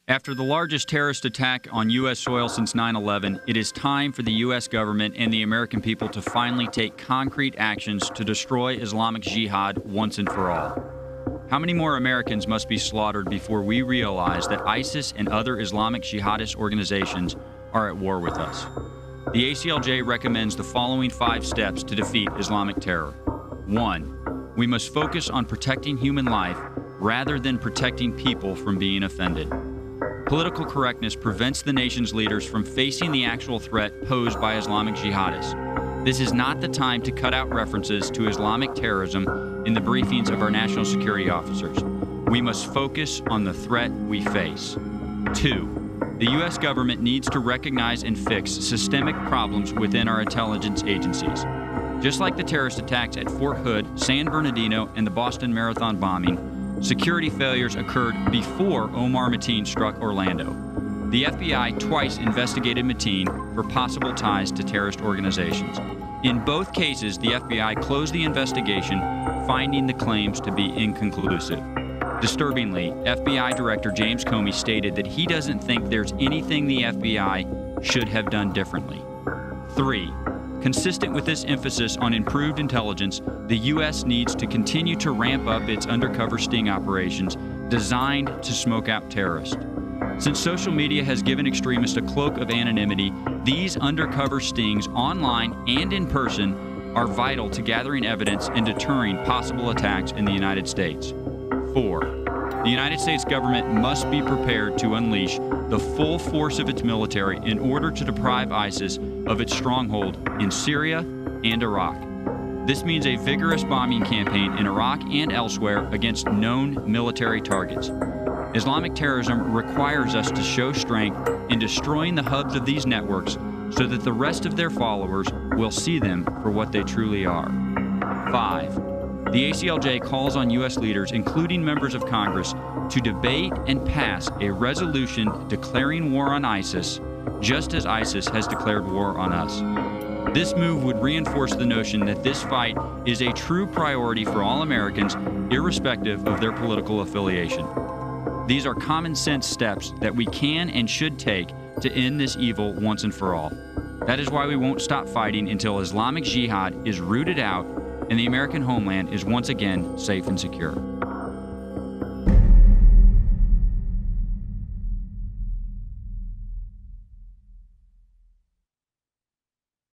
After the largest terrorist attack on U.S. soil since 9/11, it is time for the U.S. government and the American people to finally take concrete actions to destroy Islamic Jihad once and for all. How many more Americans must be slaughtered before we realize that ISIS and other Islamic jihadist organizations are at war with us? The ACLJ recommends the following 5 steps to defeat Islamic terror. 1. We must focus on protecting human life rather than protecting people from being offended. Political correctness prevents the nation's leaders from facing the actual threat posed by Islamic jihadists. This is not the time to cut out references to Islamic terrorism in the briefings of our national security officers. We must focus on the threat we face. 2. The U.S. government needs to recognize and fix systemic problems within our intelligence agencies. Just like the terrorist attacks at Fort Hood, San Bernardino, and the Boston Marathon bombing, security failures occurred before Omar Mateen struck Orlando. The FBI twice investigated Mateen for possible ties to terrorist organizations. In both cases, the FBI closed the investigation, finding the claims to be inconclusive. Disturbingly, FBI Director James Comey stated that he doesn't think there's anything the FBI should have done differently. 3. Consistent with this emphasis on improved intelligence, the U.S. needs to continue to ramp up its undercover sting operations designed to smoke out terrorists. Since social media has given extremists a cloak of anonymity, these undercover stings online and in person are vital to gathering evidence and deterring possible attacks in the United States. 4. The United States government must be prepared to unleash the full force of its military in order to deprive ISIS of its stronghold in Syria and Iraq. This means a vigorous bombing campaign in Iraq and elsewhere against known military targets. Islamic terrorism requires us to show strength in destroying the hubs of these networks so that the rest of their followers will see them for what they truly are. 5. The ACLJ calls on U.S. leaders, including members of Congress, to debate and pass a resolution declaring war on ISIS, just as ISIS has declared war on us. This move would reinforce the notion that this fight is a true priority for all Americans, irrespective of their political affiliation. These are common sense steps that we can and should take to end this evil once and for all. That is why we won't stop fighting until Islamic Jihad is rooted out and the American homeland is once again safe and secure.